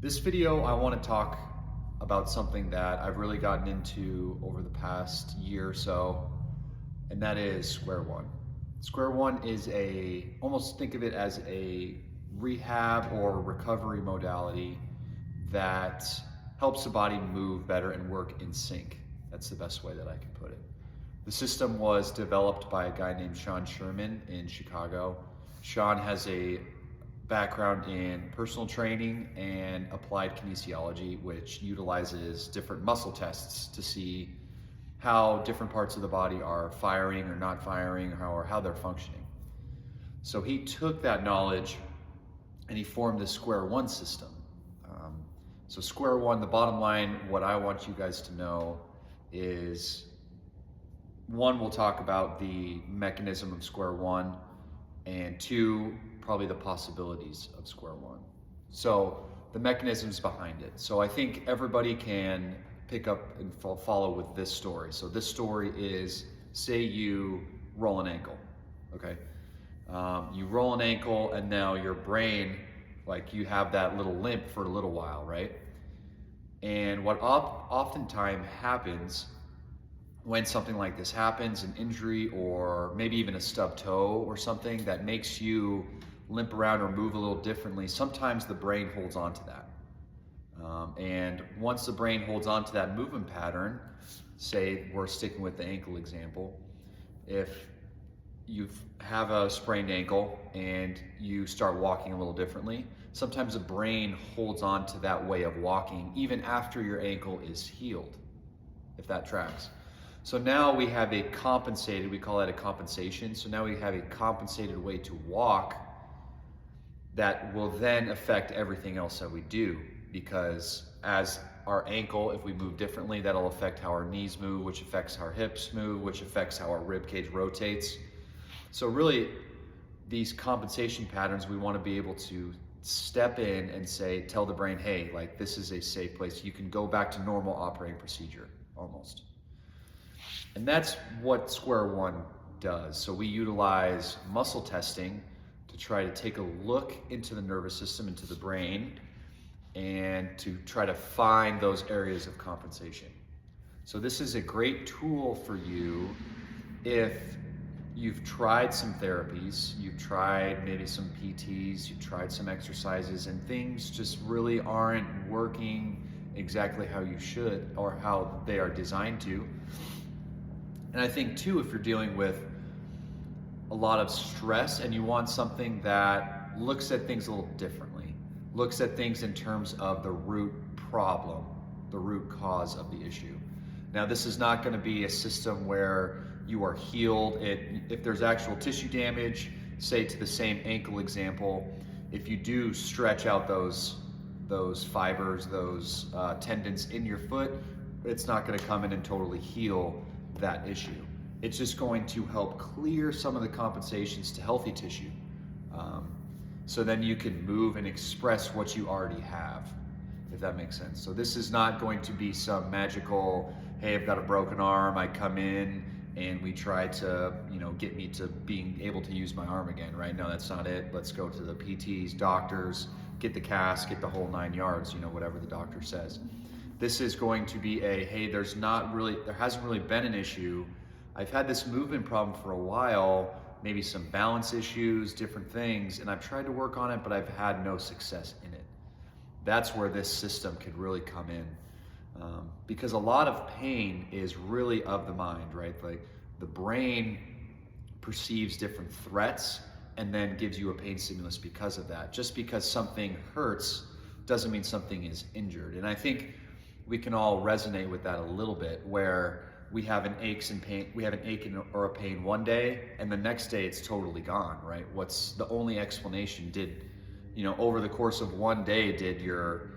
This video, I want to talk about something that I've really gotten into over the past year or so, and that is square one. Square one is almost think of it as a rehab or recovery modality that helps the body move better and work in sync. That's the best way that I can put it. The system was developed by a guy named Shawn Sherman in Chicago. Shawn has a background in personal training and applied kinesiology, which utilizes different muscle tests to see how different parts of the body are firing or not firing, or how they're functioning. So he took that knowledge and he formed the square one system. So square one, the bottom line, what I want you guys to know is, one, we'll talk about the mechanism of square one, and two, probably the possibilities of square one. So the mechanisms behind it. So I think everybody can pick up and follow with this story. So this story is, say you roll an ankle, okay? You roll an ankle and now your brain, like you have that little limp for a little while, right? And what oftentimes happens when something like this happens, an injury or maybe even a stubbed toe or something that makes you limp around or move a little differently, sometimes the brain holds on to that. And once the brain holds on to that movement pattern, say we're sticking with the ankle example, if you have a sprained ankle and you start walking a little differently, sometimes the brain holds on to that way of walking even after your ankle is healed, if that tracks. So now we have a compensated, we call that a compensation. So now we have a compensated way to walk that will then affect everything else that we do, because as our ankle, if we move differently, that'll affect how our knees move, which affects how our hips move, which affects how our rib cage rotates. So really, these compensation patterns, we want to be able to step in and say, tell the brain, hey, like this is a safe place. You can go back to normal operating procedure, almost. And that's what square one does. So we utilize muscle testing to try to take a look into the nervous system, into the brain, and to try to find those areas of compensation. So this is a great tool for you if you've tried some therapies, you've tried maybe some PTs, you've tried some exercises, and things just really aren't working exactly how you should or how they are designed to. And I think too, if you're dealing with a lot of stress and you want something that looks at things a little differently, looks at things in terms of the root problem, the root cause of the issue. Now, this is not going to be a system where you are healed. If there's actual tissue damage, say to the same ankle example, if you do stretch out those fibers, those tendons in your foot, it's not going to come in and totally heal that issue. It's just going to help clear some of the compensations to healthy tissue. So then you can move and express what you already have, if that makes sense. So this is not going to be some magical, hey, I've got a broken arm, I come in and we try to, get me to being able to use my arm again, right? No, that's not it. Let's go to the PTs, doctors, get the cast, get the whole 9 yards, whatever the doctor says. This is going to be hey, there hasn't really been an issue. I've had this movement problem for a while, maybe some balance issues, different things, and I've tried to work on it, but I've had no success in it. That's where this system could really come in. Because a lot of pain is really of the mind, right? Like the brain perceives different threats and then gives you a pain stimulus because of that. Just because something hurts doesn't mean something is injured. And I think we can all resonate with that a little bit, where we have an ache or a pain one day, and the next day it's totally gone, right? What's the only explanation? Over the course of one day, did your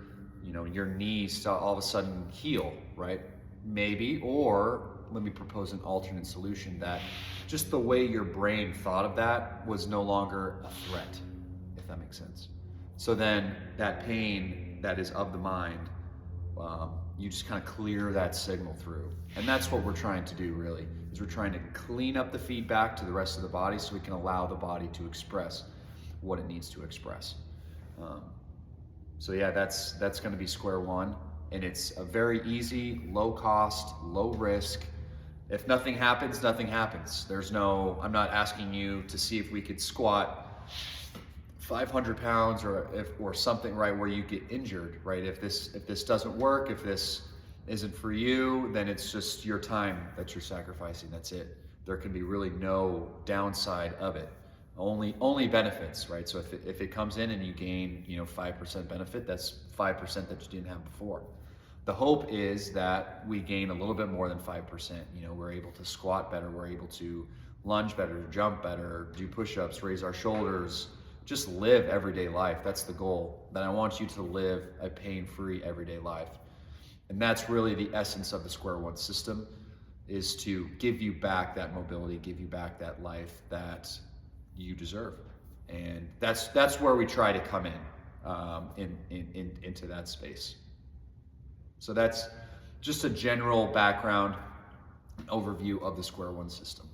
knee all of a sudden heal, right? Maybe, or let me propose an alternate solution, that just the way your brain thought of that was no longer a threat, if that makes sense. So then that pain that is of the mind, you just kind of clear that signal through. And that's what we're trying to do, really, is we're trying to clean up the feedback to the rest of the body so we can allow the body to express what it needs to express. So yeah, that's going to be square one, and it's a very easy, low cost, low risk. If nothing happens, nothing happens. There's no, I'm not asking you to see if we could squat 500 pounds or something, right, where you get injured, right? If this doesn't work, if this isn't for you, then it's just your time that you're sacrificing. That's it. There can be really no downside of it. Only benefits, right? So if it comes in and you gain 5% benefit, that's 5% that you didn't have before. The hope is that we gain a little bit more than 5%. We're able to squat better, we're able to lunge better, jump better, do push-ups, raise our shoulders, just live everyday life. That's the goal. That I want you to live a pain-free everyday life. And that's really the essence of the Square One system, is to give you back that mobility, give you back that life that you deserve. And that's where we try to come into that space. So that's just a general background overview of the Square One system.